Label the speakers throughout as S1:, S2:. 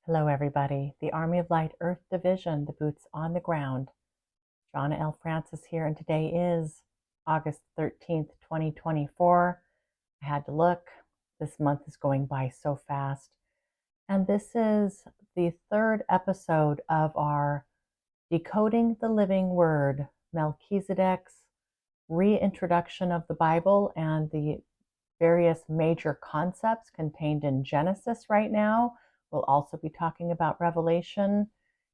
S1: Hello, everybody. The Army of Light Earth Division, the boots on the ground. Shawna L. Francis here, and today is August 13th, 2024. I had to look. This month is going by so fast. And this is the third episode of our Decoding the Living Word, Melchizedek's reintroduction of the Bible and the various major concepts contained in Genesis right now. We'll also be talking about Revelation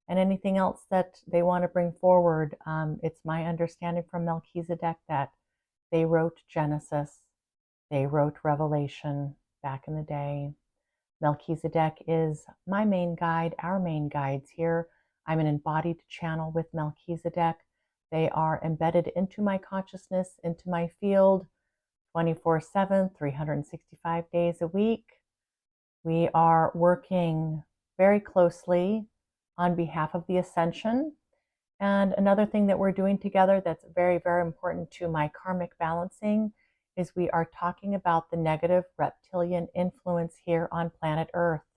S1: and anything else that they want to bring forward. It's my understanding from Melchizedek that they wrote Genesis, they wrote Revelation back in the day. Melchizedek is my main guide, our main guides here. I'm an embodied channel with Melchizedek. They are embedded into my consciousness, into my field, 24/7, 365 days a week. We are working very closely on behalf of the ascension. And another thing that we're doing together that's very, very important to my karmic balancing is we are talking about the negative reptilian influence here on planet Earth,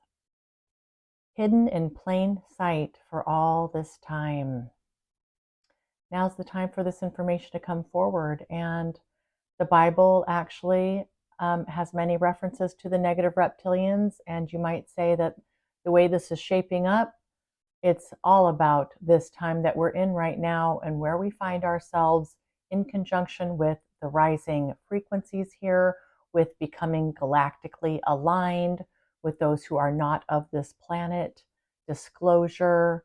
S1: hidden in plain sight for all this time. Now's the time for this information to come forward, and the Bible actually has many references to the negative reptilians, and you might say that the way this is shaping up, it's all about this time that we're in right now and where we find ourselves in conjunction with the rising frequencies here, with becoming galactically aligned with those who are not of this planet, disclosure.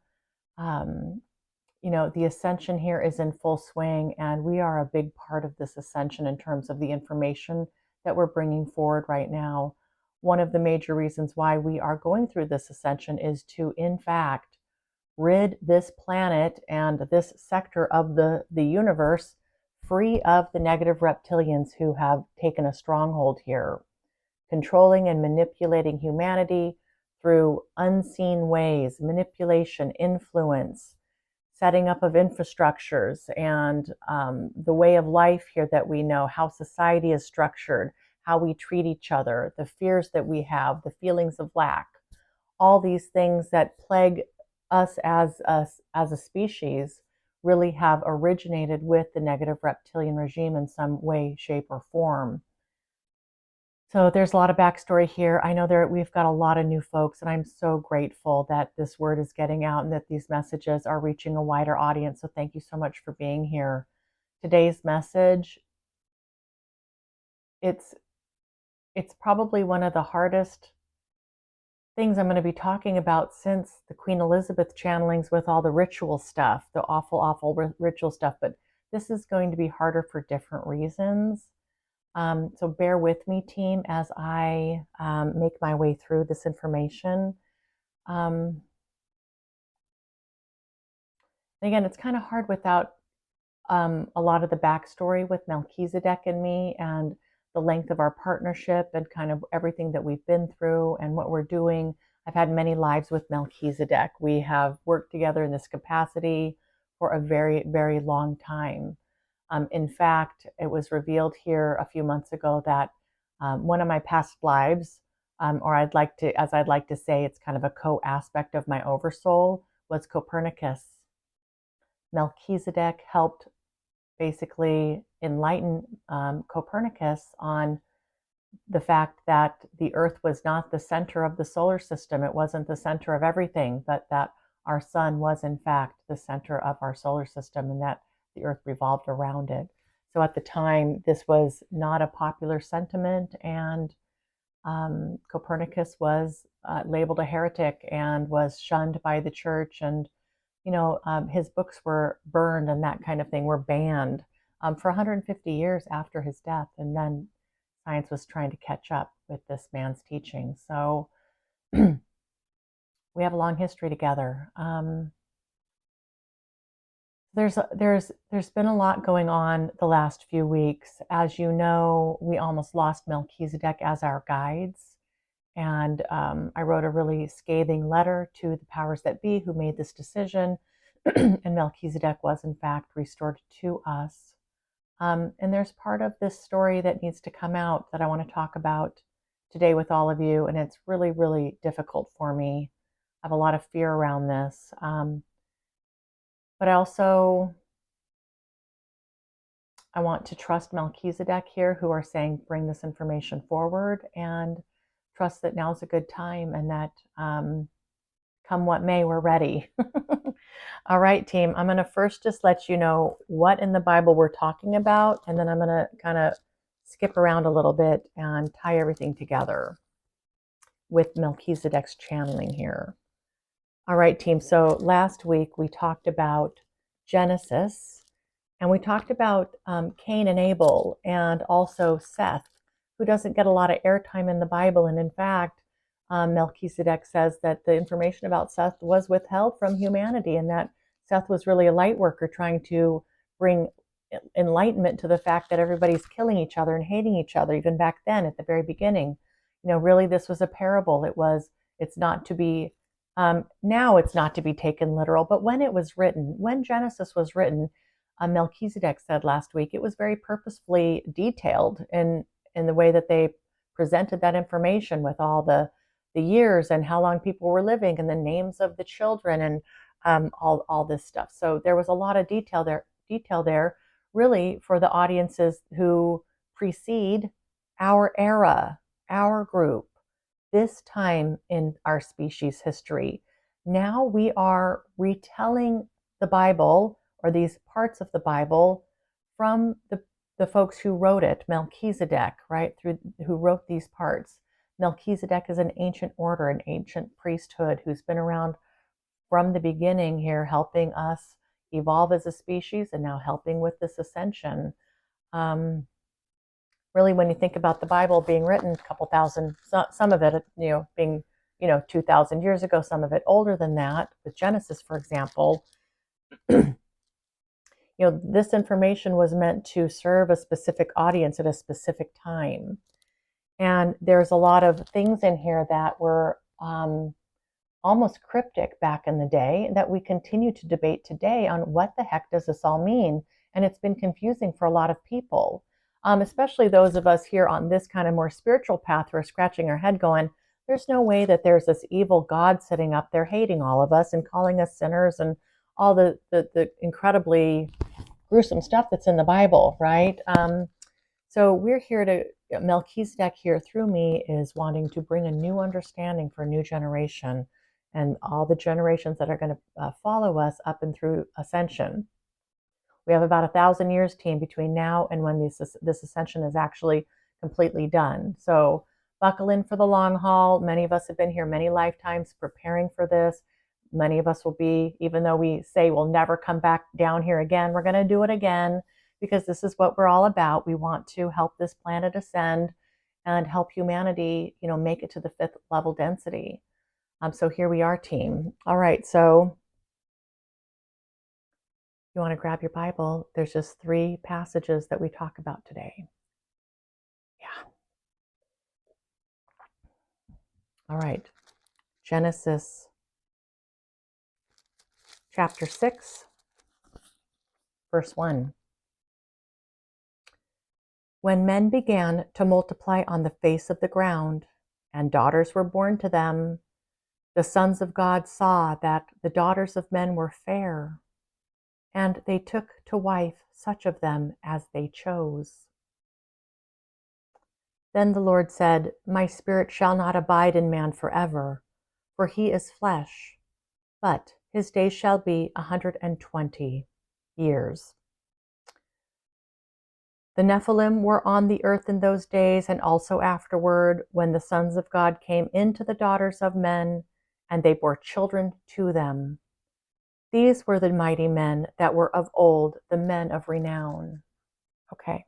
S1: The ascension here is in full swing, and we are a big part of this ascension in terms of the information that we're bringing forward right now. One of the major reasons why we are going through this ascension is to, in fact, rid this planet and this sector of the universe free of the negative reptilians who have taken a stronghold here, controlling and manipulating humanity through unseen ways, manipulation, influence, setting up of infrastructures, and the way of life here that we know, how society is structured, how we treat each other, the fears that we have, the feelings of lack, all these things that plague us as a species really have originated with the negative reptilian regime in some way, shape, or form. So there's a lot of backstory here. I know we've got a lot of new folks, and I'm so grateful that this word is getting out and that these messages are reaching a wider audience. So thank you so much for being here. Today's message, it's probably one of the hardest things I'm going to be talking about since the Queen Elizabeth channelings with all the ritual stuff, the awful, awful ritual stuff. But this is going to be harder for different reasons. So bear with me, team, as I make my way through this information. Again, it's kind of hard without a lot of the backstory with Melchizedek and me, and the length of our partnership, and kind of everything that we've been through and what we're doing. I've had many lives with Melchizedek. We have worked together in this capacity for a very, very long time. In fact, it was revealed here a few months ago that one of my past lives, or I'd like to say, it's kind of a co-aspect of my oversoul, was Copernicus. Melchizedek helped basically enlighten Copernicus on the fact that the Earth was not the center of the solar system. It wasn't the center of everything, but that our sun was, in fact, the center of our solar system, and that the Earth revolved around it. So at the time, this was not a popular sentiment, and Copernicus was labeled a heretic and was shunned by the church, and his books were burned and that kind of thing, were banned for 150 years after his death. And then science was trying to catch up with this man's teaching. So we have a long history together. There's been a lot going on the last few weeks. As you know, we almost lost Melchizedek as our guides. And I wrote a really scathing letter to the powers that be who made this decision. And Melchizedek was, in fact, restored to us. And there's part of this story that needs to come out that I want to talk about today with all of you. And it's really, really difficult for me. have a lot of fear around this. But I want to trust Melchizedek here, who are saying, bring this information forward, and trust that now's a good time, and that come what may, we're ready. All right, team, I'm going to first just let you know what in the Bible we're talking about, and then I'm going to kind of skip around a little bit and tie everything together with Melchizedek's channeling here. All right, team, so last week we talked about Genesis, and we talked about Cain and Abel, and also Seth, who doesn't get a lot of airtime in the Bible. And in fact, Melchizedek says that the information about Seth was withheld from humanity, and that Seth was really a light worker trying to bring enlightenment to the fact that everybody's killing each other and hating each other, even back then at the very beginning. Really, this was a parable. It's not to be, now it's not to be taken literal, but when it was written, when Genesis was written, Melchizedek said last week, it was very purposefully detailed in the way that they presented that information, with all the years and how long people were living and the names of the children, and all this stuff. So there was a lot of detail there, really, for the audiences who precede our era, our group, this time in our species history. Now we are retelling the Bible, or these parts of the Bible, from the folks who wrote it, Melchizedek, right, who wrote these parts. Melchizedek is an ancient order, an ancient priesthood, who's been around from the beginning here, helping us evolve as a species, and now helping with this ascension. Really, when you think about the Bible being written a couple thousand, some of it, being, 2,000 years ago, some of it older than that, with Genesis, for example, this information was meant to serve a specific audience at a specific time. And there's a lot of things in here that were almost cryptic back in the day, that we continue to debate today on what the heck does this all mean. And it's been confusing for a lot of people, especially those of us here on this kind of more spiritual path who are scratching our head going, there's no way that there's this evil God sitting up there hating all of us and calling us sinners and all the incredibly gruesome stuff that's in the Bible, right? So we're here to, Melchizedek here through me is wanting to bring a new understanding for a new generation, and all the generations that are going to follow us up and through ascension. We have about 1,000 years, team, between now and when this ascension is actually completely done. So buckle in for the long haul. Many of us have been here many lifetimes preparing for this. Many of us will be, even though we say we'll never come back down here again, we're going to do it again, because this is what we're all about. We want to help this planet ascend and help humanity, make it to the 5th level density. So here we are, team. All right, so you want to grab your Bible. There's just 3 passages that we talk about today. Yeah. All right. Genesis chapter 6, verse 1. When men began to multiply on the face of the ground, and daughters were born to them, the sons of God saw that the daughters of men were fair, and they took to wife such of them as they chose. Then the Lord said, My spirit shall not abide in man forever, for he is flesh, but his days shall be 120 years. The Nephilim were on the earth in those days, and also afterward, when the sons of God came into the daughters of men, and they bore children to them. These were the mighty men that were of old, the men of renown. Okay.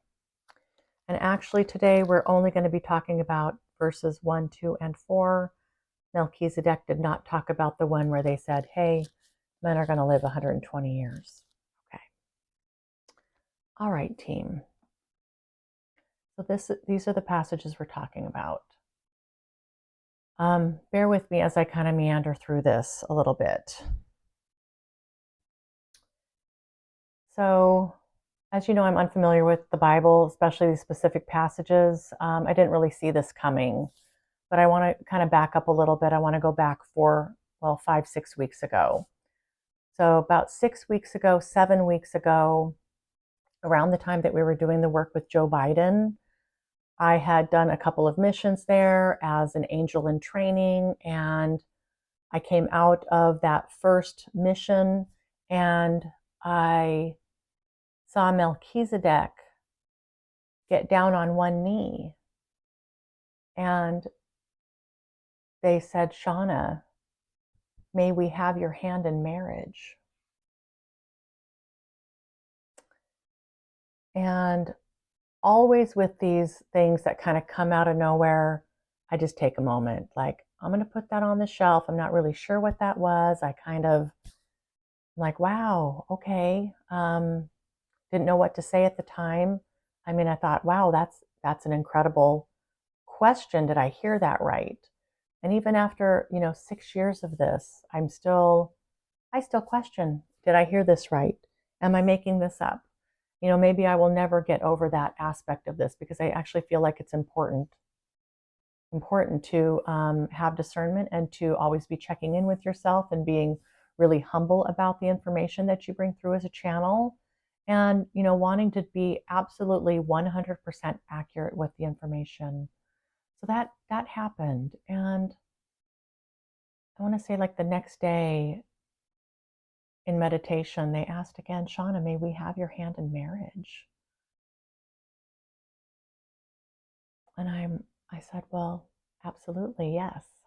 S1: And actually today we're only going to be talking about verses 1, 2, and 4. Melchizedek did not talk about the one where they said, hey, men are going to live 120 years. Okay. All right, team. So these are the passages we're talking about. Bear with me as I kind of meander through this a little bit. So, as you know, I'm unfamiliar with the Bible, especially these specific passages. I didn't really see this coming, but I want to kind of back up a little bit. I want to go back 4 well, 5-6 weeks ago. So about 6 weeks ago, 7 weeks ago, around the time that we were doing the work with Joe Biden, I had done a couple of missions there as an angel in training, and I came out of that first mission and I saw Melchizedek get down on one knee, and they said, "Shawna, may we have your hand in marriage?" And always with these things that kind of come out of nowhere, I just take a moment. Like, I'm going to put that on the shelf. I'm not really sure what that was. I kind of like, wow, okay. Didn't know what to say at the time. I mean, I thought, wow, that's an incredible question. Did I hear that right? And even after, 6 years of this, I still question, did I hear this right? Am I making this up? Maybe I will never get over that aspect of this, because I actually feel like it's important to have discernment and to always be checking in with yourself and being really humble about the information that you bring through as a channel, and wanting to be absolutely 100% accurate with the information. So that happened, and I want to say, like, the next day in meditation, they asked again, "Shawna, may we have your hand in marriage?" And I said, "Well, absolutely, yes."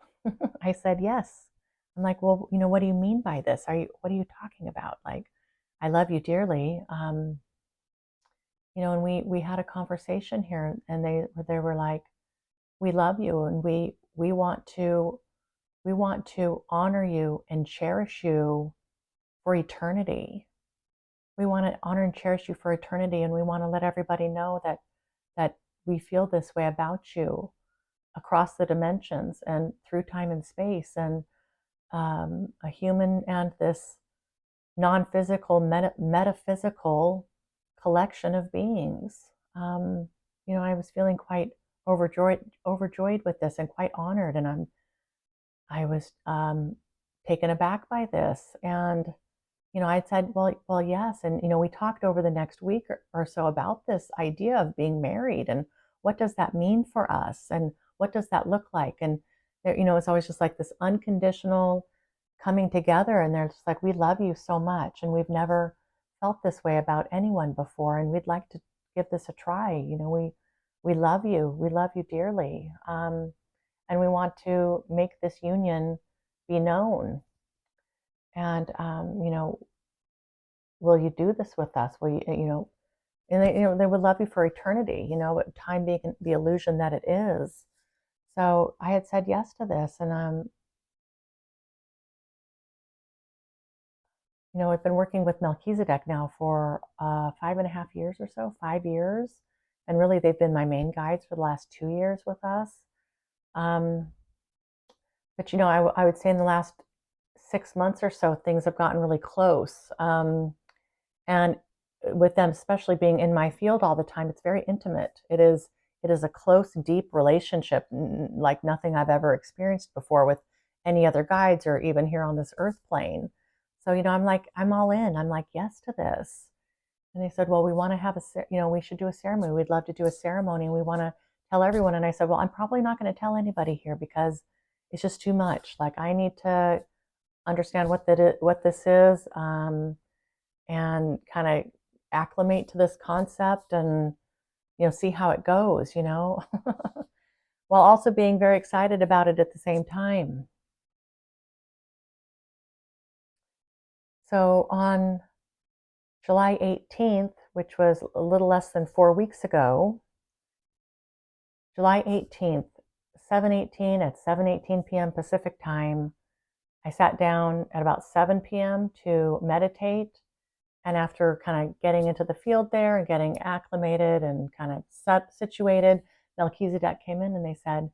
S1: I said, "Yes." I'm like, "Well, what do you mean by this? What are you talking about? Like, I love you dearly." And we had a conversation here, and they were like, "We love you, and we want to honor you and cherish you for eternity. We want to honor and cherish you for eternity, and we want to let everybody know that we feel this way about you across the dimensions and through time and space, and a human and this non-physical, metaphysical collection of beings." I was feeling quite overjoyed with this, and quite honored, and I was taken aback by this. And I said, well, yes. And we talked over the next week or so about this idea of being married, and what does that mean for us, and what does that look like? And it's always just like this unconditional coming together, and they're just like, "We love you so much, and we've never felt this way about anyone before, and we'd like to give this a try. We love you. We love you dearly. And we want to make this union be known. And, will you do this with us? Will you, and they would love you for eternity, time being the illusion that it is." So I had said yes to this. And, I've been working with Melchizedek now for 5.5 years or so, 5 years. And really, they've been my main guides for the last 2 years with us. But, I would say in the last 6 months or so, things have gotten really close. And with them, especially being in my field all the time, it's very intimate. It is a close, deep relationship, like nothing I've ever experienced before with any other guides, or even here on this earth plane. So, I'm like, I'm all in. I'm like, yes to this. And they said, "Well, we want to have we should do a ceremony. We'd love to do a ceremony, and we want to tell everyone." And I said, "Well, I'm probably not going to tell anybody here, because it's just too much. Like, I need to understand what this is, and kind of acclimate to this concept, and see how it goes, while also being very excited about it at the same time." So on July 18th, which was a little less than 4 weeks ago, July 18th, 7:18 at 7:18 p.m. Pacific time, I sat down at about 7 p.m. to meditate. And after kind of getting into the field there and getting acclimated and kind of situated, Melchizedek came in and they said,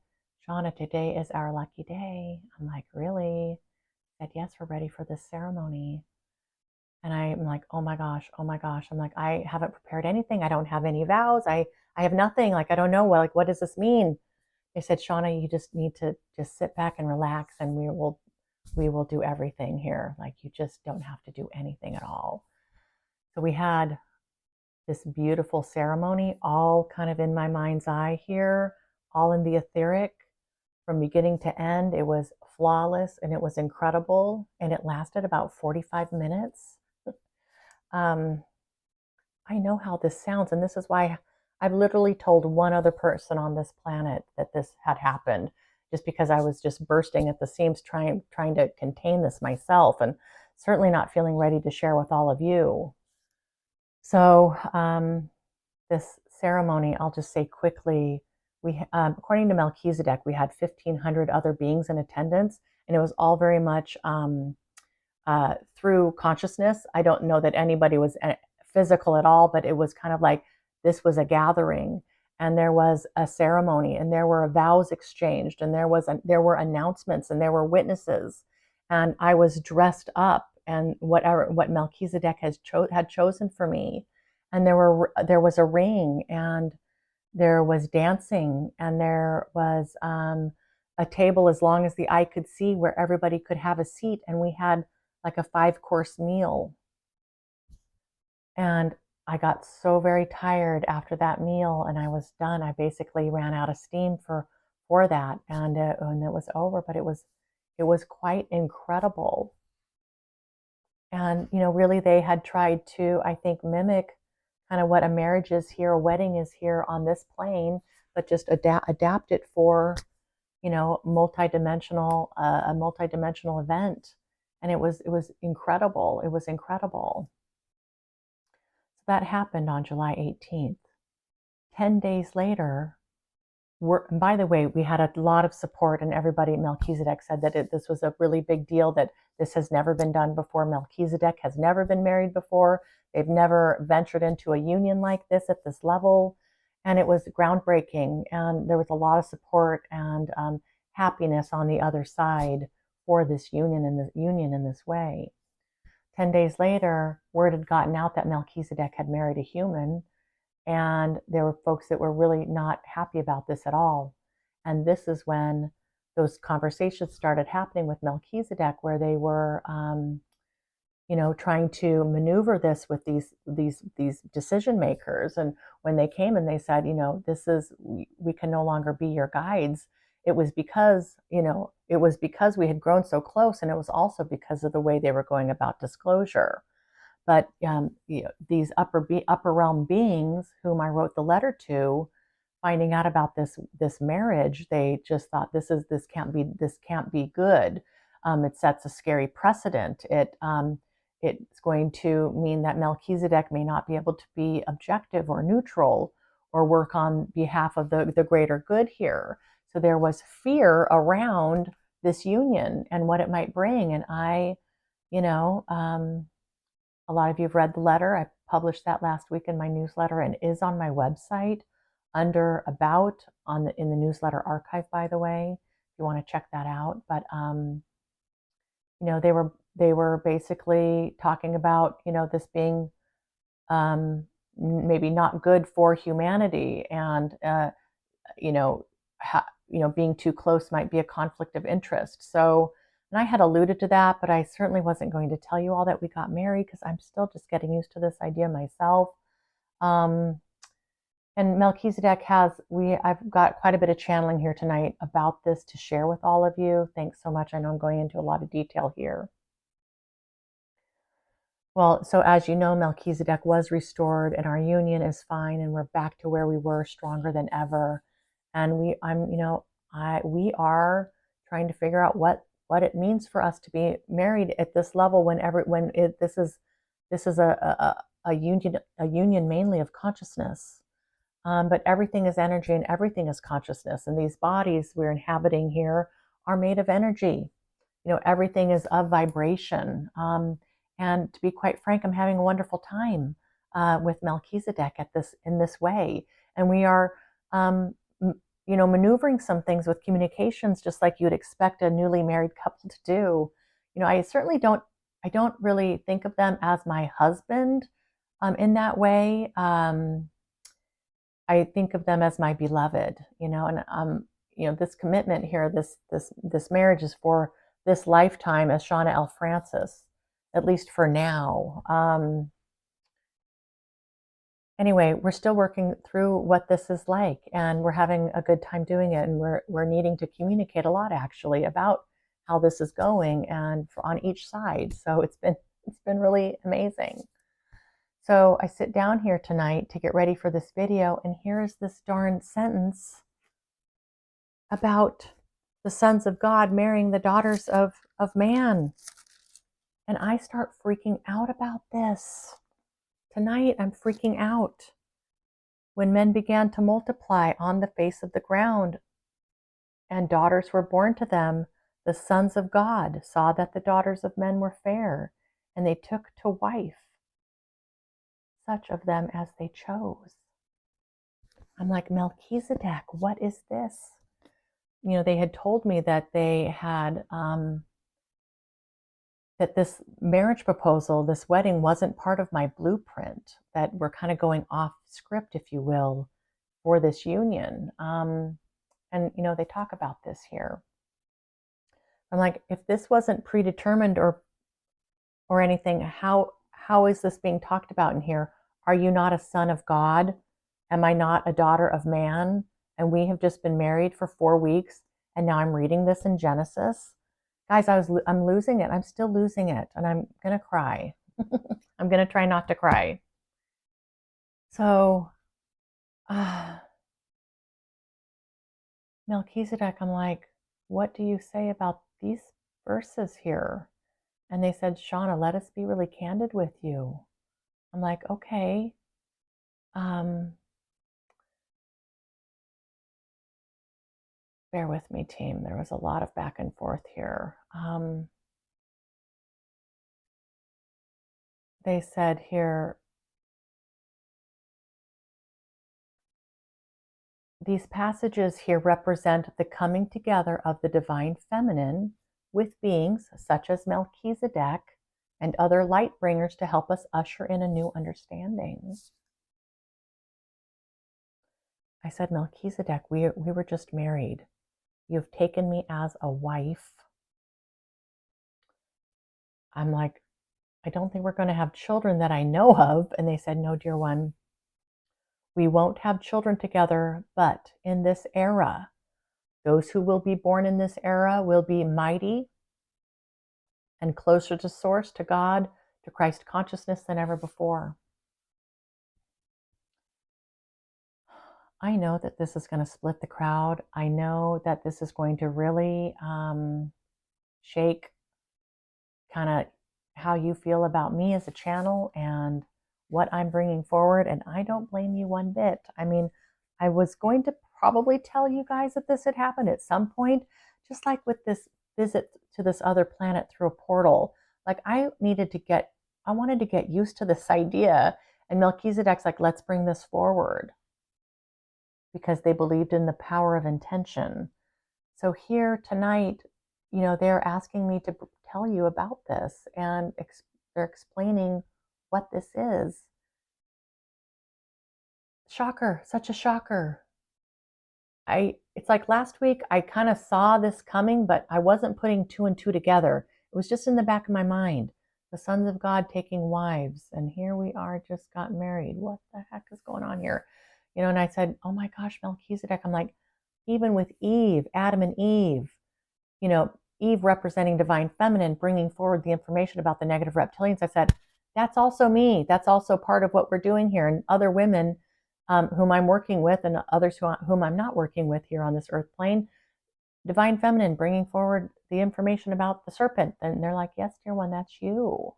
S1: "Shawna, today is our lucky day." I'm like, "Really?" I said, "Yes, we're ready for this ceremony." And I'm like, "Oh my gosh, oh my gosh." I'm like, "I haven't prepared anything. I don't have any vows. I have nothing. Like, I don't know. Well, like, what does this mean?" They said, "Shawna, you just need to just sit back and relax, and we will do everything here. Like, you just don't have to do anything at all. So we had this beautiful ceremony, all kind of in my mind's eye here, all in the etheric from beginning to end. It was flawless and it was incredible. And it lasted about 45 minutes. I know how this sounds. And this is why I've literally told one other person on this planet that this had happened, just because I was just bursting at the seams trying to contain this myself, and certainly not feeling ready to share with all of you. So this ceremony, I'll just say quickly, we according to Melchizedek, we had 1,500 other beings in attendance, and it was all very much through consciousness. I don't know that anybody was physical at all, but it was kind of like this was a gathering, and there was a ceremony, and there were vows exchanged, and there were announcements, and there were witnesses, and I was dressed up and what Melchizedek had chosen for me, and there was a ring, and there was dancing, and there was a table as long as the eye could see where everybody could have a seat, and we had like a 5-course meal. And I got so very tired after that meal, and I was done. I basically ran out of steam for that, and it was over. But it was quite incredible. And really, they had tried to, I think, mimic kind of what a marriage is here, a wedding is here on this plane, but just adapt it for a multidimensional event. And it was incredible. It was incredible. So that happened on July 18th. 10 days later, by the way, we had a lot of support, and everybody at Melchizedek said that this was a really big deal, that this has never been done before. Melchizedek has never been married before. They've never ventured into a union like this at this level. And it was groundbreaking. And there was a lot of support and happiness on the other side for this union in this way. 10 days later, word had gotten out that Melchizedek had married a human. And there were folks that were really not happy about this at all. And this is when those conversations started happening with Melchizedek, where they were, trying to maneuver this with these decision makers. And when they came and they said, we can no longer be your guides, it was because we had grown so close, and it was also because of the way they were going about disclosure. But these upper realm beings whom I wrote the letter to, finding out about this marriage, they just thought this can't be good. It sets a scary precedent. It's going to mean that Melchizedek may not be able to be objective or neutral or work on behalf of the greater good here. So there was fear around this union and what it might bring. And a lot of you have read the letter. I published that last week in my newsletter, and is on my website under About in the newsletter archive, by the way, if you want to check that out. But they were basically talking about this being maybe not good for humanity, and being too close might be a conflict of interest. So. And I had alluded to that, but I certainly wasn't going to tell you all that we got married, because I'm still just getting used to this idea myself. And Melchizedek I've got quite a bit of channeling here tonight about this to share with all of you. Thanks so much. I know I'm going into a lot of detail here. Well, so as you know, Melchizedek was restored, and our union is fine, and we're back to where we were, stronger than ever. And we are trying to figure out what it means for us to be married at this level, this is a union mainly of consciousness, but everything is energy and everything is consciousness, and these bodies we're inhabiting here are made of energy. Everything is of vibration, and to be quite frank, I'm having a wonderful time with Melchizedek in this way, and we are maneuvering some things with communications, just like you'd expect a newly married couple to do. I certainly don't really think of them as my husband in that way. I think of them as my beloved, and this commitment here, this marriage is for this lifetime as Shawna L. Francis, at least for now. Anyway, we're still working through what this is like, and we're having a good time doing it. And we're needing to communicate a lot, actually, about how this is going and on each side. So it's been really amazing. So I sit down here tonight to get ready for this video, and here's this darn sentence about the sons of God marrying the daughters of man. And I start freaking out about this. Tonight I'm freaking out. When men began to multiply on the face of the ground, and daughters were born to them, the sons of God saw that the daughters of men were fair, and they took to wife such of them as they chose. I'm like, Melchizedek, what is this? You know, they had told me that they had, that this marriage proposal, this wedding, wasn't part of my blueprint, that we're kind of going off script, if you will, for this union. And, you know, they talk about this here. I'm like, if this wasn't predetermined or anything, how is this being talked about in here? Are you not a son of God? Am I not a daughter of man? And we have just been married for 4 weeks, and now I'm reading this in Genesis. Guys, I'm losing it. I'm still losing it, and I'm going to cry. I'm going to try not to cry. So, Melchizedek, I'm like, what do you say about these verses here? And they said, Shawna, let us be really candid with you. I'm like, okay. Bear with me, team. There was a lot of back and forth here. They said here, these passages here represent the coming together of the divine feminine with beings such as Melchizedek and other light bringers to help us usher in a new understanding. I said, Melchizedek, we were just married. You've taken me as a wife. I'm like, I don't think we're going to have children that I know of. And they said, no, dear one, we won't have children together, but in this era, those who will be born in this era will be mighty and closer to source, to God, to Christ consciousness than ever before. I know that this is going to split the crowd. I know that this is going to really shake kind of how you feel about me as a channel and what I'm bringing forward. And I don't blame you one bit. I mean, I was going to probably tell you guys that this had happened at some point, just like with this visit to this other planet through a portal. Like I wanted to get used to this idea. And Melchizedek's like, let's bring this forward, because they believed in the power of intention. So here tonight, you know, they're asking me to tell you about this, and they're explaining what this is. Shocker, such a shocker. It's like last week, I kind of saw this coming, but I wasn't putting 2 and 2 together. It was just in the back of my mind. The sons of God taking wives, and here we are, just got married. What the heck is going on here? You know, and I said, oh my gosh, Melchizedek. I'm like, even with Eve, Adam and Eve, you know, Eve representing divine feminine, bringing forward the information about the negative reptilians. I said, that's also me. That's also part of what we're doing here. And other women whom I'm working with, and others whom I'm not working with here on this earth plane, divine feminine, bringing forward the information about the serpent. And they're like, yes, dear one, that's you.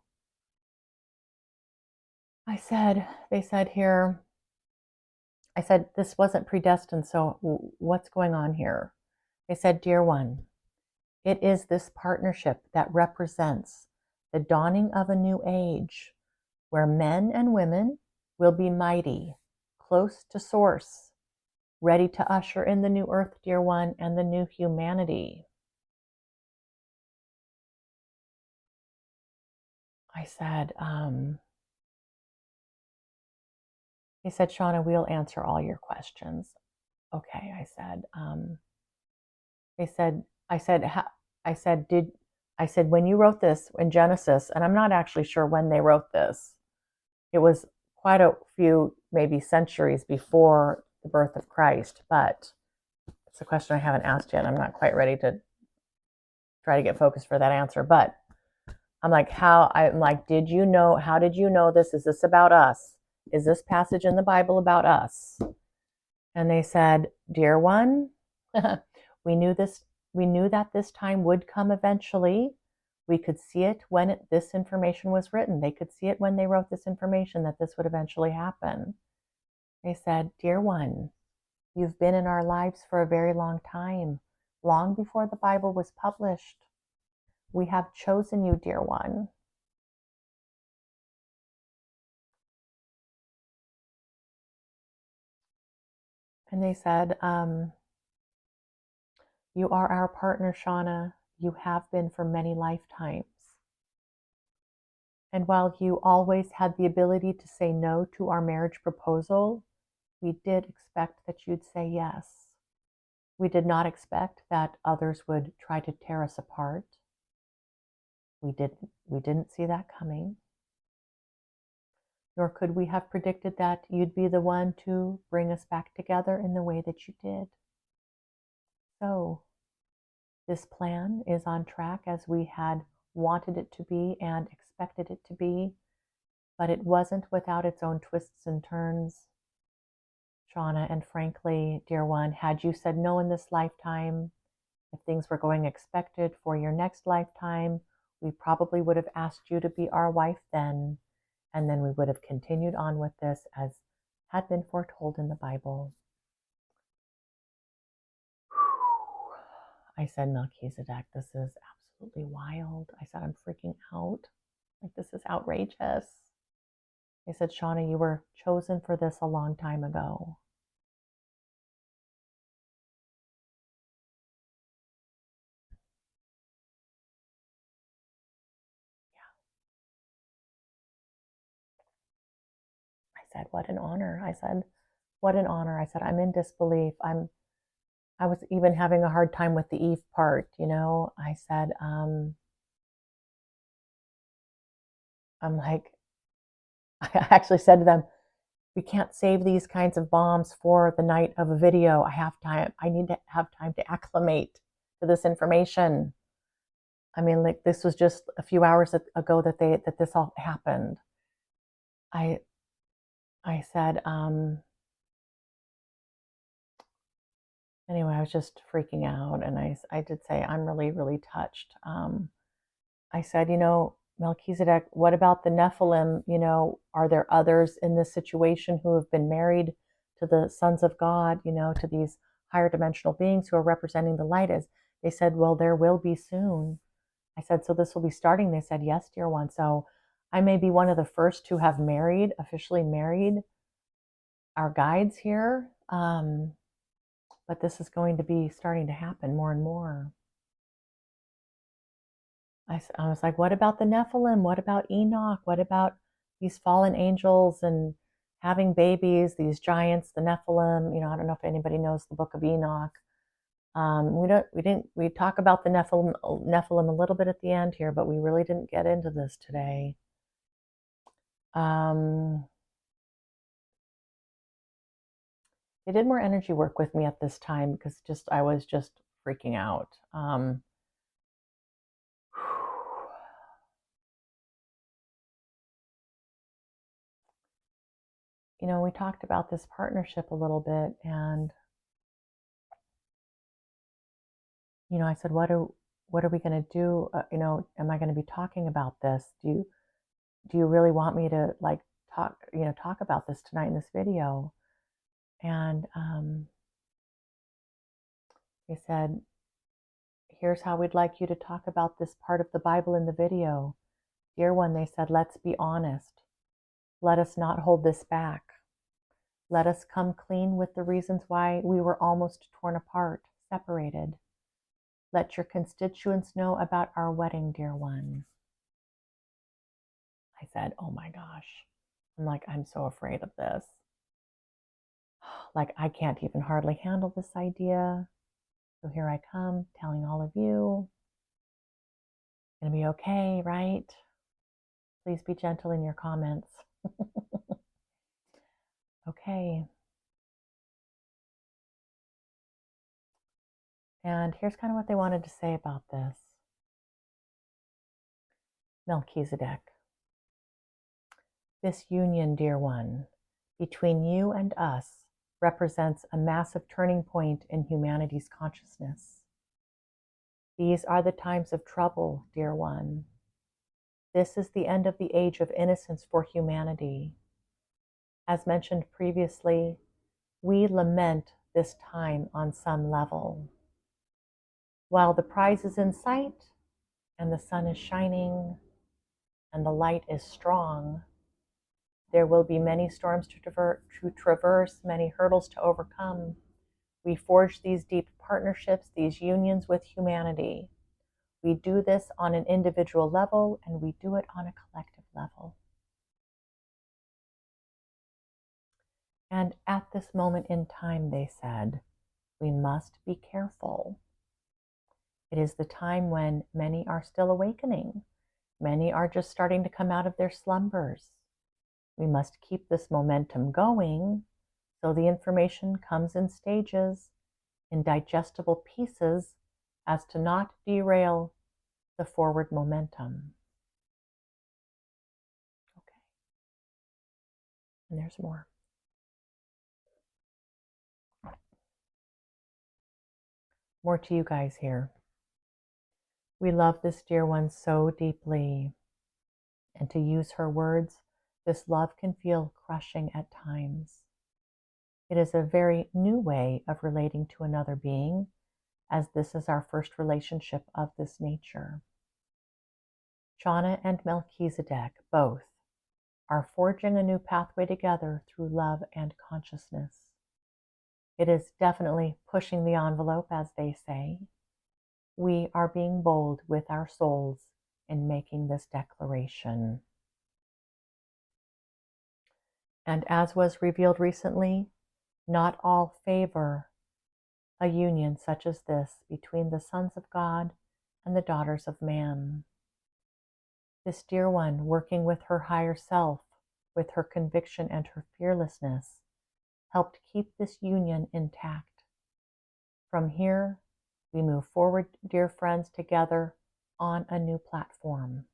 S1: They said here, I said, this wasn't predestined, so what's going on here? They said, dear one, it is this partnership that represents the dawning of a new age, where men and women will be mighty, close to source, ready to usher in the new earth, dear one, and the new humanity. I said, they said, Shawna, we'll answer all your questions. Okay, I said, I said, I said, when you wrote this in Genesis, and I'm not actually sure when they wrote this, it was quite a few, maybe centuries before the birth of Christ, but it's a question I haven't asked yet. I'm not quite ready to try to get focused for that answer, but I'm like, did you know, how did you know this? Is this about us? Is this passage in the Bible about us? And they said, dear one, we knew that this time would come eventually. We could see it when this information was written. They could see it when they wrote this information that this would eventually happen. They said, dear one, you've been in our lives for a very long time, long before the Bible was published. We have chosen you, dear one. And they said, you are our partner, Shawna. You have been for many lifetimes. And while you always had the ability to say no to our marriage proposal, we did expect that you'd say yes. We did not expect that others would try to tear us apart. We didn't see that coming. Nor could we have predicted that you'd be the one to bring us back together in the way that you did. So, this plan is on track as we had wanted it to be and expected it to be, but it wasn't without its own twists and turns, Shawna. And frankly, dear one, had you said no in this lifetime, if things were going expected for your next lifetime, we probably would have asked you to be our wife then, and then we would have continued on with this as had been foretold in the Bible. I said, Melchizedek, this is absolutely wild. I said, I'm freaking out. Like, this is outrageous. They said, Shawna, you were chosen for this a long time ago. Yeah. I said, what an honor. I said, what an honor. I said, I'm in disbelief. I was even having a hard time with the Eve part, you know. I said, I'm like, I actually said to them, we can't save these kinds of bombs for the night of a video. I have time. I need to have time to acclimate to this information. I mean, like, this was just a few hours ago that this all happened. I said, anyway, I was just freaking out, and I did say I'm really, really touched. I said, you know, Melchizedek, what about the Nephilim? You know, are there others in this situation who have been married to the sons of God, you know, to these higher dimensional beings who are representing the light? As they said, well, there will be soon. I said, so this will be starting. They said, yes, dear one. So I may be one of the first to have officially married our guides here. But this is going to be starting to happen more and more. I was like, what about the Nephilim? What about Enoch? What about these fallen angels and having babies, these giants, the Nephilim? You know, I don't know if anybody knows the book of Enoch. We talk about the Nephilim a little bit at the end here, but we really didn't get into this today. They did more energy work with me at this time because I was just freaking out. You know, we talked about this partnership a little bit, and you know, I said, what are we going to do? You know, am I going to be talking about this? Do you really want me to like talk about this tonight in this video? And they said, here's how we'd like you to talk about this part of the Bible in the video. Dear one, they said, let's be honest. Let us not hold this back. Let us come clean with the reasons why we were almost torn apart, separated. Let your constituents know about our wedding, dear one. I said, oh my gosh. I'm like, I'm so afraid of this. Like, I can't even hardly handle this idea. So here I come telling all of you. Gonna be okay, right? Please be gentle in your comments. Okay. And here's kind of what they wanted to say about this. Melchizedek. This union, dear one, between you and us represents a massive turning point in humanity's consciousness. These are the times of trouble, dear one. This is the end of the age of innocence for humanity. As mentioned previously, we lament this time on some level. While the prize is in sight, and the sun is shining, and the light is strong, there will be many storms to traverse, many hurdles to overcome. We forge these deep partnerships, these unions with humanity. We do this on an individual level, and we do it on a collective level. And at this moment in time, they said, we must be careful. It is the time when many are still awakening. Many are just starting to come out of their slumbers. We must keep this momentum going so the information comes in stages, in digestible pieces, as to not derail the forward momentum. Okay. And there's more. More to you guys here. We love this dear one so deeply. And to use her words, this love can feel crushing at times. It is a very new way of relating to another being, as this is our first relationship of this nature. Shawna and Melchizedek both are forging a new pathway together through love and consciousness. It is definitely pushing the envelope, as they say. We are being bold with our souls in making this declaration. And as was revealed recently, not all favor a union such as this between the sons of God and the daughters of man. This dear one, working with her higher self, with her conviction and her fearlessness, helped keep this union intact. From here, we move forward, dear friends, together on a new platform.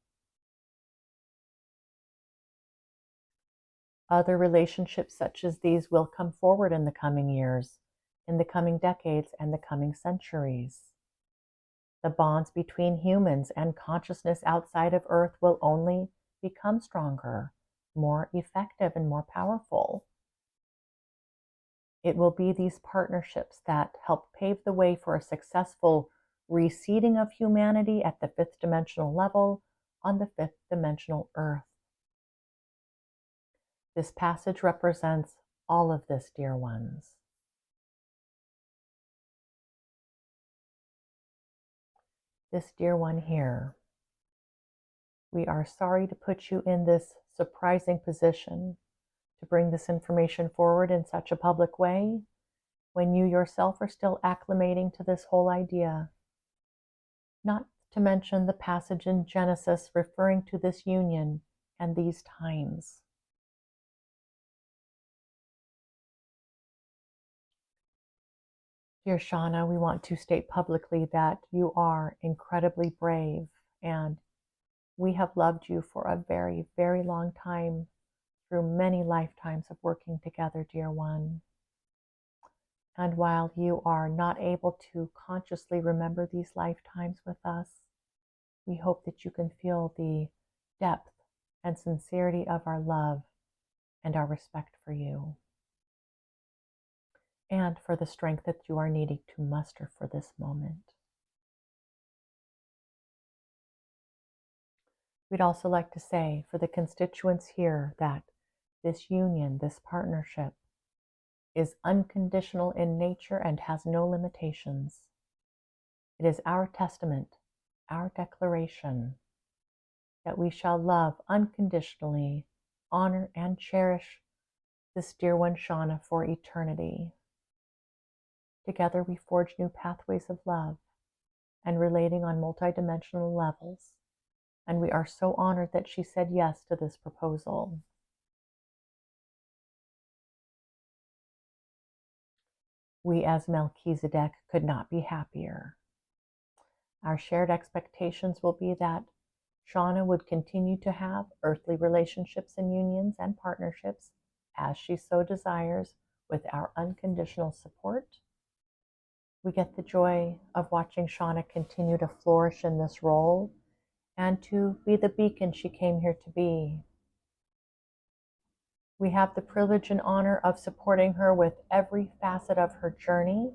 S1: Other relationships such as these will come forward in the coming years, in the coming decades, and the coming centuries. The bonds between humans and consciousness outside of Earth will only become stronger, more effective, and more powerful. It will be these partnerships that help pave the way for a successful reseeding of humanity at the fifth dimensional level on the fifth dimensional Earth. This passage represents all of this, dear ones. This dear one here, we are sorry to put you in this surprising position to bring this information forward in such a public way when you yourself are still acclimating to this whole idea. Not to mention the passage in Genesis referring to this union and these times. Dear Shawna, we want to state publicly that you are incredibly brave, and we have loved you for a very, very long time, through many lifetimes of working together, dear one. And while you are not able to consciously remember these lifetimes with us, we hope that you can feel the depth and sincerity of our love and our respect for you, and for the strength that you are needing to muster for this moment. We'd also like to say for the constituents here that this union, this partnership, is unconditional in nature and has no limitations. It is our testament, our declaration, that we shall love unconditionally, honor and cherish this dear one Shawna for eternity. Together we forge new pathways of love and relating on multidimensional levels And we are so honored that she said yes to this proposal. We as Melchizedek could not be happier. Our shared expectations will be that Shawna would continue to have earthly relationships and unions and partnerships as she so desires with our unconditional support. We get the joy of watching Shawna continue to flourish in this role and to be the beacon she came here to be. We have the privilege and honor of supporting her with every facet of her journey,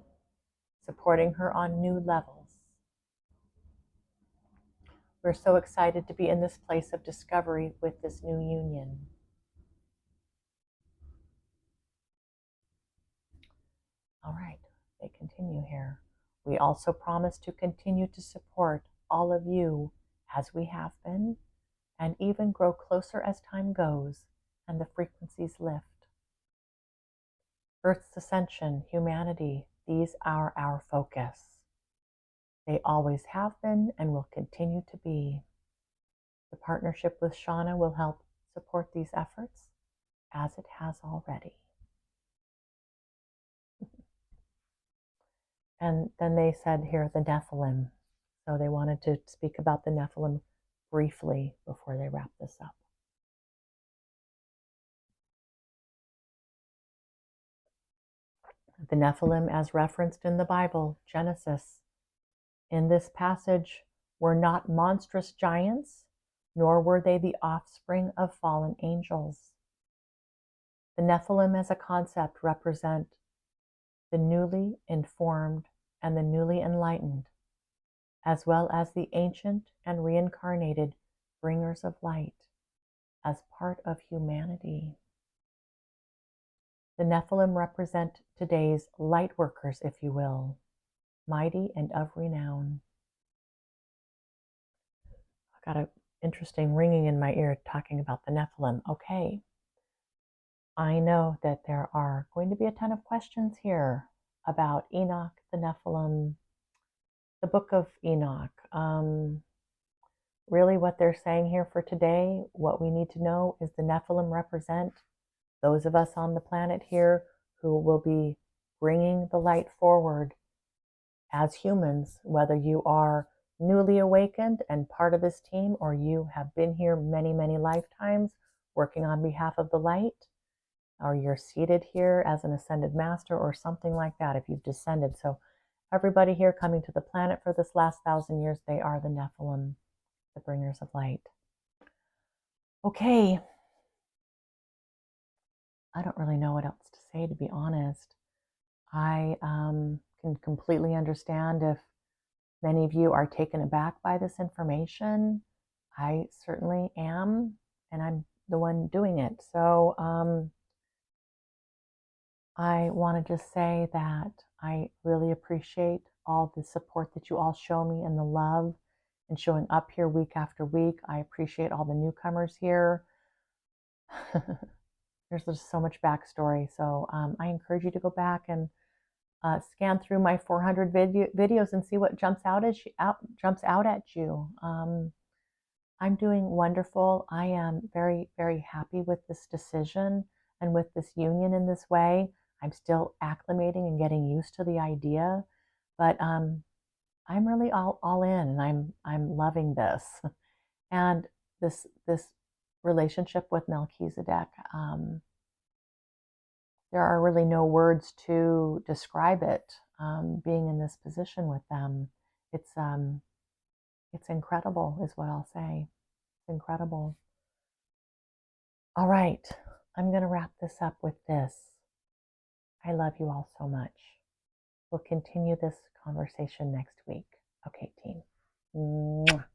S1: supporting her on new levels. We're so excited to be in this place of discovery with this new union. All right, they continue here. We also promise to continue to support all of you as we have been, and even grow closer as time goes and the frequencies lift. Earth's ascension, humanity, these are our focus. They always have been and will continue to be. The partnership with Shawna will help support these efforts as it has already. And then they said here, the Nephilim. So they wanted to speak about the Nephilim briefly before they wrap this up. The Nephilim, as referenced in the Bible, Genesis, in this passage, were not monstrous giants, nor were they the offspring of fallen angels. The Nephilim as a concept represent the newly informed and the newly enlightened, as well as the ancient and reincarnated bringers of light as part of humanity. The Nephilim represent today's light workers, if you will, mighty and of renown. I got an interesting ringing in my ear talking about the Nephilim. Okay, I know that there are going to be a ton of questions here about Enoch, the Nephilim, the book of Enoch. Really what they're saying here for today, what we need to know is the Nephilim represent those of us on the planet here who will be bringing the light forward as humans, whether you are newly awakened and part of this team, or you have been here many, many lifetimes working on behalf of the light, or you're seated here as an ascended master or something like that if you've descended. So everybody here coming to the planet for this last 1,000 years, they are the Nephilim, the bringers of light. Okay. I don't really know what else to say, to be honest. I can completely understand if many of you are taken aback by this information. I certainly am, and I'm the one doing it. So I want to just say that I really appreciate all the support that you all show me and the love and showing up here week after week. I appreciate all the newcomers here. There's just so much backstory. So I encourage you to go back and scan through my 400 videos and see what jumps out at you. I'm doing wonderful. I am very, very happy with this decision and with this union in this way. I'm still acclimating and getting used to the idea, but I'm really all in, and I'm loving this. And this relationship with Melchizedek, there are really no words to describe it. Being in this position with them, it's incredible, is what I'll say. It's incredible. All right, I'm going to wrap this up with this. I love you all so much. We'll continue this conversation next week. Okay, team. Mwah.